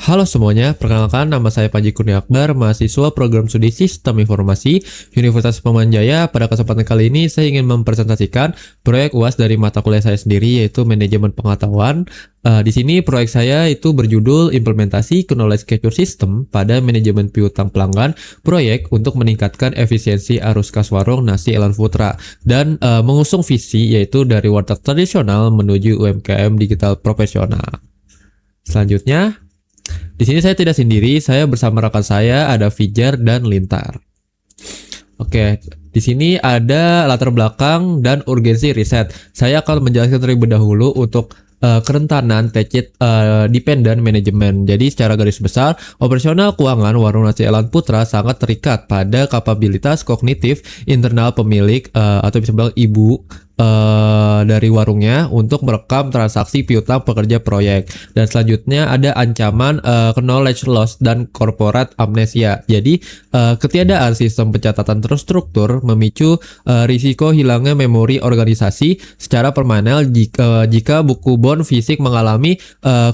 Halo semuanya, perkenalkan nama saya Panji Kurnia Akbar, mahasiswa program studi Sistem Informasi Universitas Pamanjaya. Pada kesempatan kali ini saya ingin mempresentasikan proyek UAS dari mata kuliah saya sendiri, yaitu Manajemen Pengetahuan. Di sini proyek saya itu berjudul Implementasi Knowledge Capture System pada Manajemen Piutang Pelanggan, proyek untuk meningkatkan efisiensi arus kas warung nasi Elan Putra, dan mengusung visi yaitu dari warteg tradisional menuju UMKM digital profesional. Selanjutnya, di sini saya tidak sendiri, saya bersama rekan saya ada Fijar dan Lintar. Oke, di sini ada latar belakang dan urgensi riset. Saya akan menjelaskan terlebih dahulu untuk kerentanan tacit dependent management. Jadi secara garis besar, operasional keuangan warung nasi Elan Putra sangat terikat pada kapabilitas kognitif internal pemilik atau bisa bilang ibu dari warungnya untuk merekam transaksi piutang pekerja proyek. Dan selanjutnya ada ancaman knowledge loss dan corporate amnesia. Jadi ketiadaan sistem pencatatan terstruktur memicu risiko hilangnya memori organisasi secara permanen jika buku bon fisik mengalami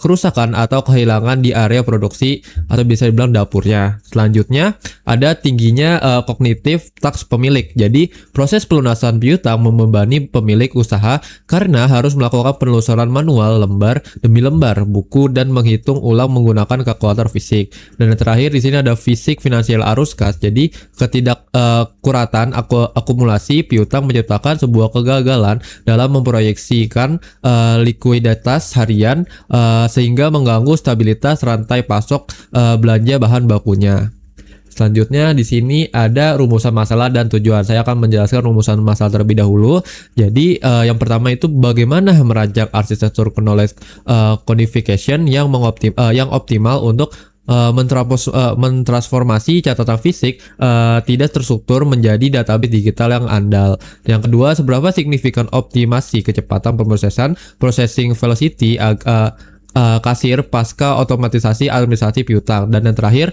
kerusakan atau kehilangan di area produksi atau bisa dibilang dapurnya. Selanjutnya ada tingginya kognitif task pemilik. Jadi proses pelunasan piutang membebani pemilik usaha karena harus melakukan penelusuran manual lembar demi lembar buku dan menghitung ulang menggunakan kalkulator fisik. Dan yang terakhir di sini ada fisik finansial arus kas. Jadi ketidakkuratan akumulasi piutang menciptakan sebuah kegagalan dalam memproyeksikan likuiditas harian sehingga mengganggu stabilitas rantai pasok belanja bahan bakunya. Selanjutnya di sini ada rumusan masalah dan tujuan. Saya akan menjelaskan rumusan masalah terlebih dahulu. Jadi yang pertama itu bagaimana merancang arsitektur knowledge codification yang optimal untuk mentransformasi catatan fisik tidak terstruktur menjadi database digital yang andal. Yang kedua, seberapa signifikan optimasi kecepatan pemrosesan processing velocity kasir pasca otomatisasi administrasi piutang. Dan yang terakhir,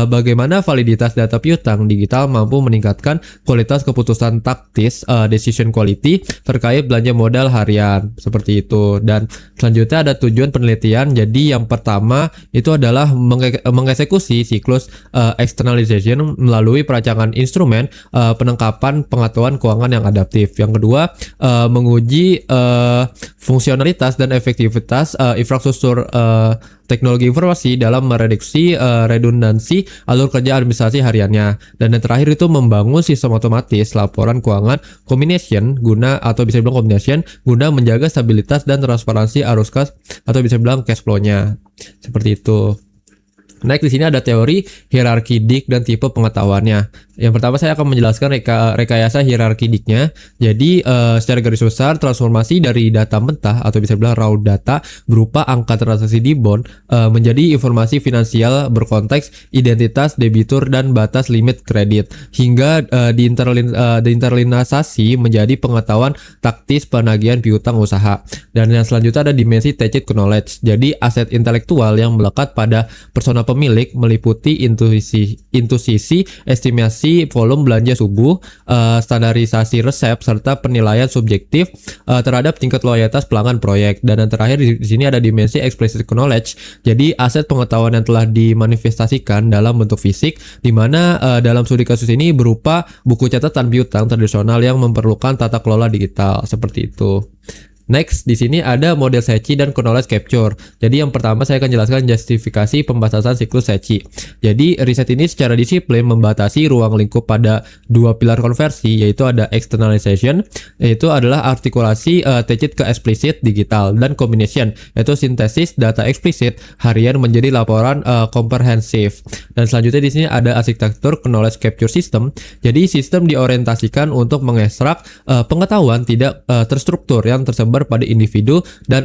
bagaimana validitas data piutang digital mampu meningkatkan kualitas keputusan taktis decision quality terkait belanja modal harian, seperti itu. Dan selanjutnya ada tujuan penelitian. Jadi yang pertama itu adalah mengeksekusi siklus externalization melalui perancangan instrumen penangkapan pengetahuan keuangan yang adaptif. Yang kedua, menguji fungsionalitas dan efektivitas infrastruktur teknologi informasi dalam mereduksi redundansi alur kerja administrasi hariannya. Dan yang terakhir itu membangun sistem otomatis laporan keuangan combination guna menjaga stabilitas dan transparansi arus kas atau bisa bilang cash flow-nya. Seperti itu. Next, di sini ada teori hierarki dik dan tipe pengetahuannya. Yang pertama saya akan menjelaskan rekayasa hierarki diknya. Jadi secara garis besar transformasi dari data mentah atau bisa bilang raw data berupa angka transaksi di bond menjadi informasi finansial berkonteks identitas debitur dan batas limit kredit hingga diinterlinasasi menjadi pengetahuan taktis penagihan piutang usaha. Dan yang selanjutnya ada dimensi tacit knowledge. Jadi aset intelektual yang melekat pada persona pemilik meliputi intuisi, estimasi volume belanja subuh, standarisasi resep serta penilaian subjektif terhadap tingkat loyalitas pelanggan proyek. Dan yang terakhir di sini ada dimensi explicit knowledge. Jadi aset pengetahuan yang telah dimanifestasikan dalam bentuk fisik, di mana dalam studi kasus ini berupa buku catatan piutang tradisional yang memerlukan tata kelola digital, seperti itu. Next, di sini ada model SECI dan knowledge capture. Jadi yang pertama saya akan jelaskan justifikasi pembatasan siklus SECI. Jadi riset ini secara disiplin membatasi ruang lingkup pada dua pilar konversi, yaitu ada externalization, yaitu adalah artikulasi tacit ke explicit digital, dan combination, yaitu sintesis data eksplisit harian menjadi laporan komprehensif. Dan selanjutnya di sini ada arsitektur knowledge capture system. Jadi sistem diorientasikan untuk mengekstrak pengetahuan tidak terstruktur yang tersebar pada individu dan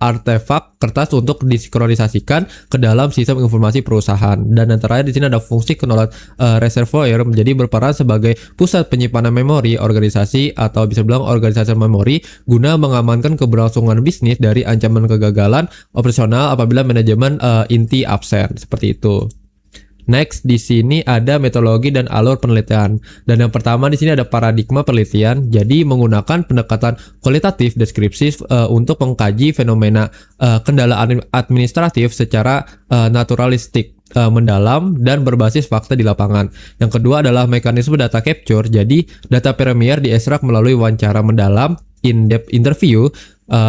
artefak kertas untuk disinkronisasikan ke dalam sistem informasi perusahaan. Dan yang terakhir di sini ada fungsi knowledge reservoir menjadi berperan sebagai pusat penyimpanan memori organisasi atau bisa bilang organisasi memori guna mengamankan keberlangsungan bisnis dari ancaman kegagalan operasional apabila manajemen inti absen, seperti itu. Next, di sini ada metodologi dan alur penelitian. Dan yang pertama di sini ada paradigma penelitian. Jadi menggunakan pendekatan kualitatif deskripsi untuk mengkaji fenomena kendala administratif secara naturalistik, mendalam dan berbasis fakta di lapangan. Yang kedua adalah mekanisme data capture. Jadi data premier diekstrak melalui wawancara mendalam, in-depth interview,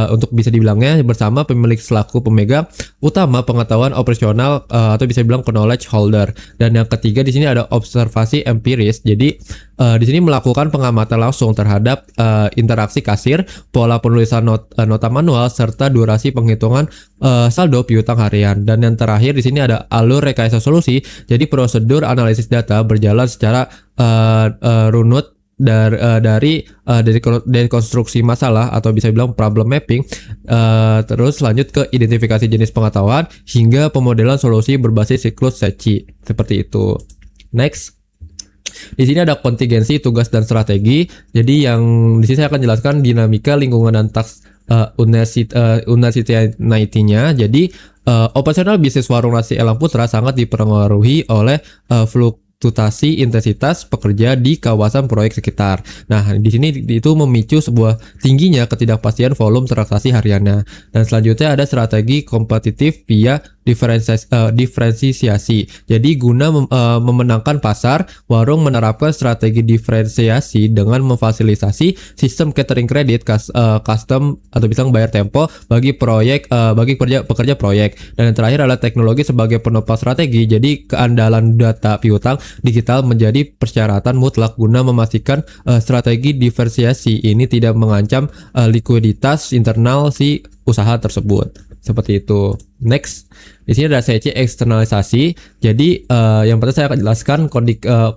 untuk bisa dibilangnya bersama pemilik selaku pemegang utama pengetahuan operasional, atau bisa dibilang knowledge holder. Dan yang ketiga di sini ada observasi empiris. Jadi di sini melakukan pengamatan langsung terhadap interaksi kasir, pola penulisan nota manual serta durasi penghitungan saldo piutang harian. Dan yang terakhir di sini ada alur rekayasa solusi. Jadi prosedur analisis data berjalan secara runut dari konstruksi masalah atau bisa bilang problem mapping, terus lanjut ke identifikasi jenis pengetahuan hingga pemodelan solusi berbasis siklus Secchi, seperti itu. Next, di sini ada kontingensi, tugas dan strategi. Jadi yang di sini saya akan jelaskan dinamika lingkungan dan taks university-nya. Jadi operasional bisnis warung nasi Elang Putra sangat dipengaruhi oleh fluktuasi intensitas pekerja di kawasan proyek sekitar. Nah, di sini itu memicu sebuah tingginya ketidakpastian volume transaksi hariannya. Dan selanjutnya ada strategi kompetitif via diferensiasi. Jadi guna memenangkan pasar, warung menerapkan strategi diferensiasi dengan memfasilitasi sistem catering kredit custom atau bisa bayar tempo bagi pekerja proyek. Dan yang terakhir adalah teknologi sebagai penopang strategi. Jadi keandalan data piutang digital menjadi persyaratan mutlak guna memastikan strategi diferensiasi ini tidak mengancam likuiditas internal si usaha tersebut. Seperti itu. Next, di sini ada Secchi eksternalisasi. Jadi yang pertama saya akan jelaskan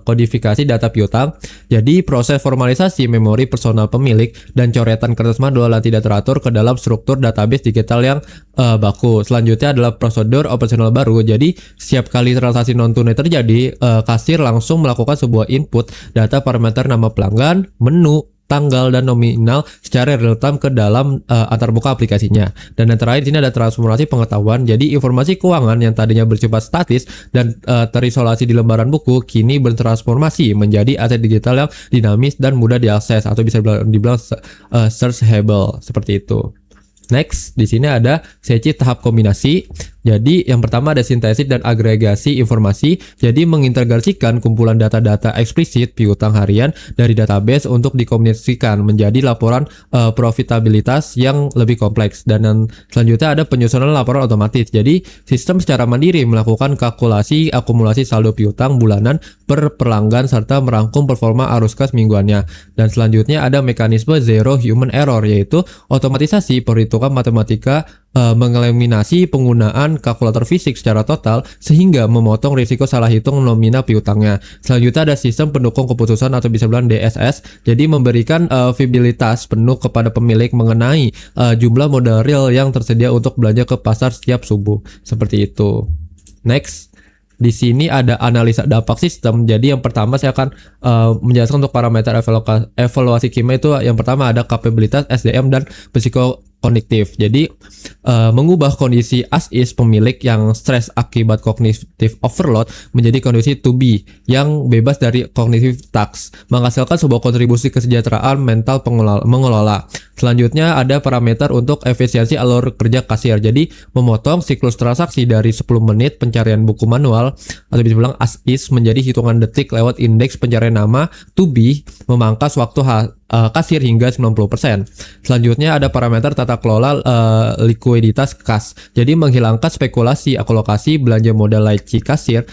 kodifikasi data piutang. Jadi proses formalisasi memori personal pemilik dan coretan kertas manual yang tidak teratur ke dalam struktur database digital yang baku. Selanjutnya adalah prosedur operasional baru. Jadi setiap kali transaksi non tunai terjadi, kasir langsung melakukan sebuah input data parameter nama pelanggan, menu, tanggal dan nominal secara real time ke dalam antarmuka aplikasinya. Dan yang terakhir di sini ada transformasi pengetahuan. Jadi informasi keuangan yang tadinya bersifat statis dan terisolasi di lembaran buku kini bertransformasi menjadi aset digital yang dinamis dan mudah diakses atau bisa dibilang searchable, seperti itu. Next, di sini ada Secchi tahap kombinasi. Jadi yang pertama ada sintesis dan agregasi informasi. Jadi mengintegrasikan kumpulan data-data eksplisit piutang harian dari database untuk dikombinasikan menjadi laporan profitabilitas yang lebih kompleks. Dan yang selanjutnya ada penyusunan laporan otomatis. Jadi sistem secara mandiri melakukan kalkulasi akumulasi saldo piutang bulanan per pelanggan serta merangkum performa arus kas mingguannya. Dan selanjutnya ada mekanisme zero human error, yaitu otomatisasi perhitungan matematika mengeliminasi penggunaan kalkulator fisik secara total sehingga memotong risiko salah hitung nominal piutangnya. Selanjutnya ada sistem pendukung keputusan atau bisa bilang DSS. Jadi memberikan visibilitas penuh kepada pemilik mengenai jumlah modal real yang tersedia untuk belanja ke pasar setiap subuh. Seperti itu. Next, di sini ada analisa dampak sistem. Jadi yang pertama saya akan menjelaskan untuk parameter evaluasi kimia itu. Yang pertama ada kapabilitas SDM dan psikokognitif. Jadi mengubah kondisi as is pemilik yang stres akibat kognitif overload menjadi kondisi to be yang bebas dari kognitif task, menghasilkan sebuah kontribusi kesejahteraan mental mengelola. Selanjutnya ada parameter untuk efisiensi alur kerja kasir. Jadi memotong siklus transaksi dari 10 menit pencarian buku manual atau bisa bilang as is menjadi hitungan detik lewat indeks pencarian nama to be, memangkas waktu kasir hingga 90%. Selanjutnya ada parameter tata kelola likuiditas kas. Jadi menghilangkan spekulasi alokasi belanja modal laci kasir,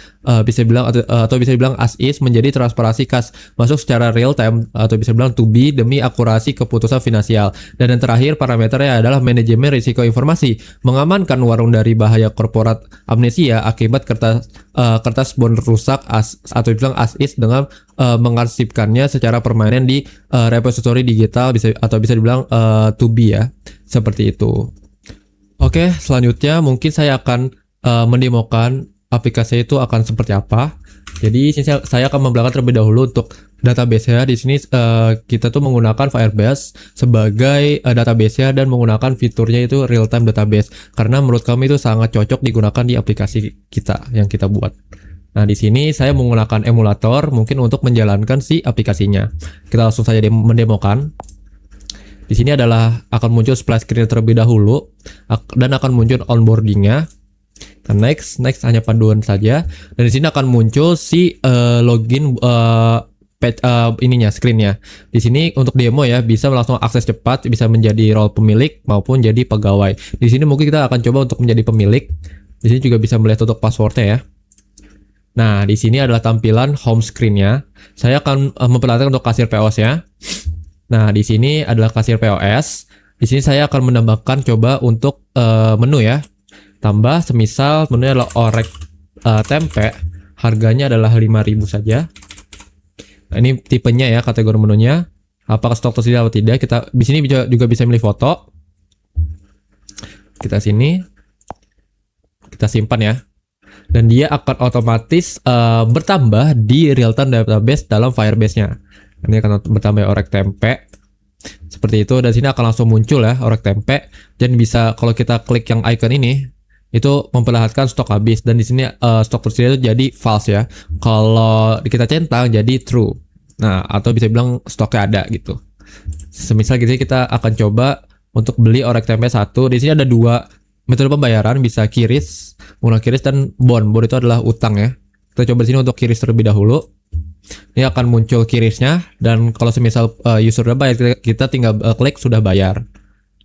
bisa bilang atau bisa dibilang as is menjadi transparansi kas masuk secara real time atau bisa bilang to be demi akurasi keputusan finansial. Dan yang terakhir parameternya adalah manajemen risiko informasi, mengamankan warung dari bahaya korporat amnesia akibat kertas bond rusak atau bilang as is dengan mengarsipkannya secara permanen di repository digital atau bisa dibilang to be ya, seperti itu. Oke, selanjutnya mungkin saya akan mendemokan aplikasi itu akan seperti apa. Jadi saya akan membelakang terlebih dahulu untuk database-nya. Di sini kita tuh menggunakan Firebase sebagai database-nya dan menggunakan fiturnya itu real time database karena menurut kami itu sangat cocok digunakan di aplikasi kita yang kita buat. Nah, di sini saya menggunakan emulator mungkin untuk menjalankan si aplikasinya. Kita langsung saja mendemokan. Di sini adalah akan muncul splash screen terlebih dahulu dan akan muncul onboardingnya. Nah, next hanya panduan saja. Dan di sini akan muncul si login ininya screennya. Di sini untuk demo ya, bisa langsung akses cepat, bisa menjadi role pemilik maupun jadi pegawai. Di sini mungkin kita akan coba untuk menjadi pemilik. Di sini juga bisa melihat untuk passwordnya ya. Nah, di sini adalah tampilan home screen-nya. Saya akan memperlihatkan untuk kasir POS-nya. Nah, di sini adalah kasir POS. Di sini saya akan menambahkan coba untuk menu ya. Tambah semisal menu adalah orek tempe. Harganya adalah 5.000 saja. Nah, ini tipenya ya, kategori menunya. Apakah stok tersedia atau tidak? Kita di sini juga bisa milih foto. Kita sini. Kita simpan ya. Dan dia akan otomatis bertambah di real time database dalam Firebase-nya. Ini akan bertambah orek tempe seperti itu, dan sini akan langsung muncul ya orek tempe. Dan bisa kalau kita klik yang icon ini, itu memperlihatkan stok habis, dan di sini stok tersedia itu jadi false ya. Kalau kita centang jadi true. Nah, atau bisa bilang stoknya ada gitu. Semisal gitu kita akan coba untuk beli orek tempe 1. Di sini ada 2 metode pembayaran, bisa QRIS, menggunakan QRIS, dan bond. Bond itu adalah utang ya. Kita coba di sini untuk QRIS terlebih dahulu. Ini akan muncul QRIS-nya, dan kalau semisal user udah bayar, kita tinggal klik sudah bayar.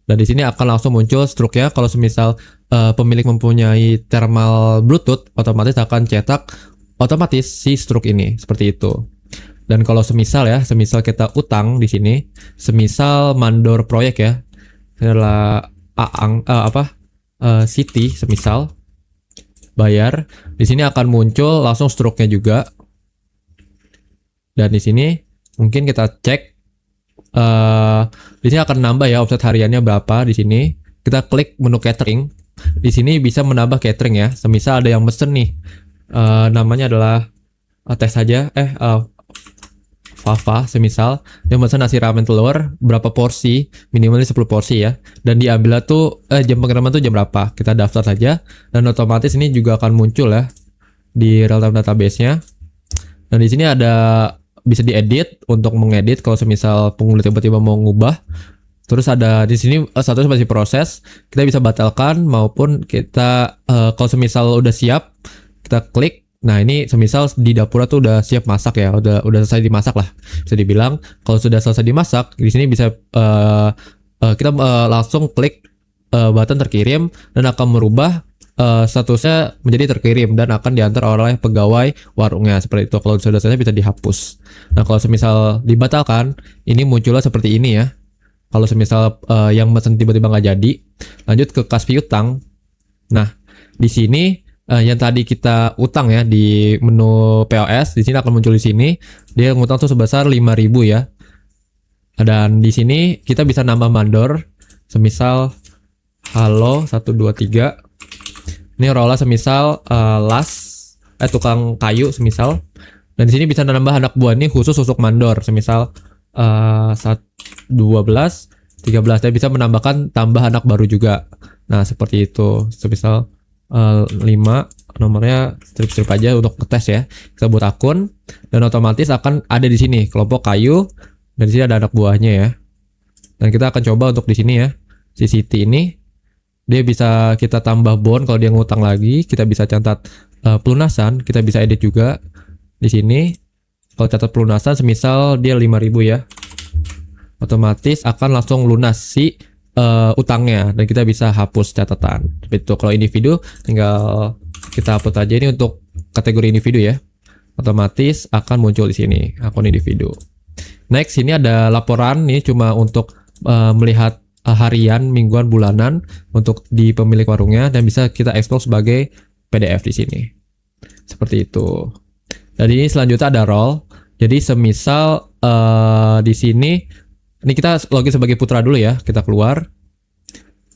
Dan di sini akan langsung muncul struknya. Kalau semisal pemilik mempunyai thermal Bluetooth, otomatis akan cetak otomatis si struk ini seperti itu. Dan kalau semisal kita utang di sini, semisal mandor proyek ya, ini adalah City semisal bayar, di sini akan muncul langsung struknya juga. Dan di sini mungkin kita cek di sini akan nambah ya offset hariannya berapa. Di sini kita klik menu catering. Di sini bisa menambah catering ya. Semisal ada yang mesen nih, namanya adalah tes saja Fafa, semisal dia pesan nasi ramen telur berapa porsi, minimalnya 10 porsi ya, dan diambil tuh jam pengiriman tuh jam berapa. Kita daftar saja, dan otomatis ini juga akan muncul ya di real time database-nya. Dan di sini ada bisa diedit untuk mengedit kalau semisal pengguna tiba-tiba mau ngubah. Terus ada di sini status masih proses, kita bisa batalkan maupun kita kalau semisal udah siap kita klik. Nah, ini semisal di dapur tuh udah siap masak ya, udah selesai dimasak lah. Bisa dibilang kalau sudah selesai dimasak, di sini bisa kita langsung klik button terkirim, dan akan merubah statusnya menjadi terkirim dan akan diantar oleh pegawai warungnya seperti itu. Kalau sudah selesai bisa dihapus. Nah, kalau semisal dibatalkan, ini munculnya seperti ini ya. Kalau semisal yang mesen tiba-tiba nggak jadi, lanjut ke kas piutang. Nah, di sini yang tadi kita utang ya di menu POS, di sini akan muncul di sini. Dia ngutang tuh sebesar 5.000 ya. Dan di sini kita bisa nambah mandor. Semisal halo 123. Ini rola semisal tukang kayu semisal. Dan di sini bisa nambah anak buah nih khusus untuk mandor. Semisal 12, 13, dan bisa menambahkan tambah anak baru juga. Nah, seperti itu. Semisal 5 nomornya strip aja untuk ngetes ya. Kita buat akun, dan otomatis akan ada di sini kelompok kayu, dan di sini ada anak buahnya ya. Dan kita akan coba untuk di sini ya. Si Siti ini dia bisa kita tambah bond kalau dia ngutang lagi, kita bisa catat pelunasan, kita bisa edit juga di sini. Kalau catat pelunasan semisal dia 5.000 ya. Otomatis akan langsung lunas si utangnya, dan kita bisa hapus catatan. Itu kalau individu tinggal kita hapus aja. Ini untuk kategori individu ya. Otomatis akan muncul di sini akun individu. Next, ini ada laporan nih cuma untuk melihat harian, mingguan, bulanan untuk di pemilik warungnya, dan bisa kita ekspor sebagai PDF di sini. Seperti itu. Dan ini selanjutnya ada role. Jadi semisal di sini ini kita login sebagai putra dulu ya. Kita keluar.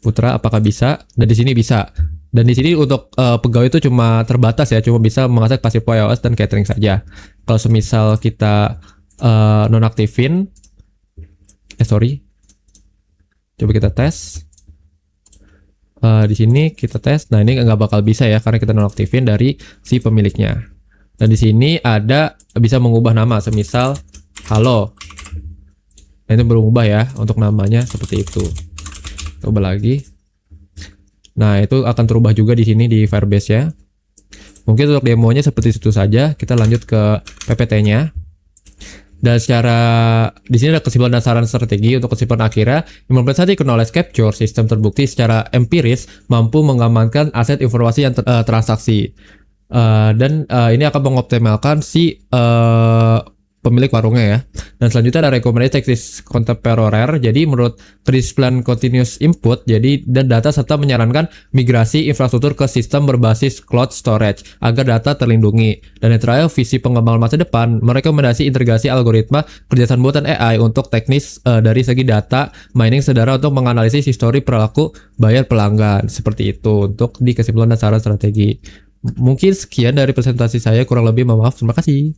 Putra apakah bisa? Dan di sini bisa. Dan di sini untuk pegawai itu cuma terbatas ya, cuma bisa mengakses kasir POS dan catering saja. Kalau semisal kita nonaktifin, coba kita tes. Di sini kita tes. Nah, ini nggak bakal bisa ya karena kita nonaktifin dari si pemiliknya. Dan di sini ada bisa mengubah nama, semisal halo. Nah, itu berubah ya untuk namanya seperti itu. Coba lagi. Nah, itu akan terubah juga di sini di Firebase ya. Mungkin untuk demonya seperti itu saja. Kita lanjut ke PPT-nya. Dan secara di sini ada kesimpulan dan saran strategi. Untuk kesimpulan akhirnya, implementasi knowledge capture sistem terbukti secara empiris mampu mengamankan aset informasi yang transaksi. Dan ini akan mengoptimalkan si pemilik warungnya ya. Dan selanjutnya ada recommended techniques contemporary. Jadi menurut Plan continuous input, jadi dan data serta menyarankan migrasi infrastruktur ke sistem berbasis cloud storage agar data terlindungi. Dan yang terakhir, visi pengembangan masa depan merekomendasi integrasi algoritma kerjasama buatan AI untuk teknis dari segi data mining saudara untuk menganalisis histori perilaku bayar pelanggan. Seperti itu untuk di kesimpulan dan saran strategi. Mungkin sekian dari presentasi saya, kurang lebih mohon maaf. Terima kasih.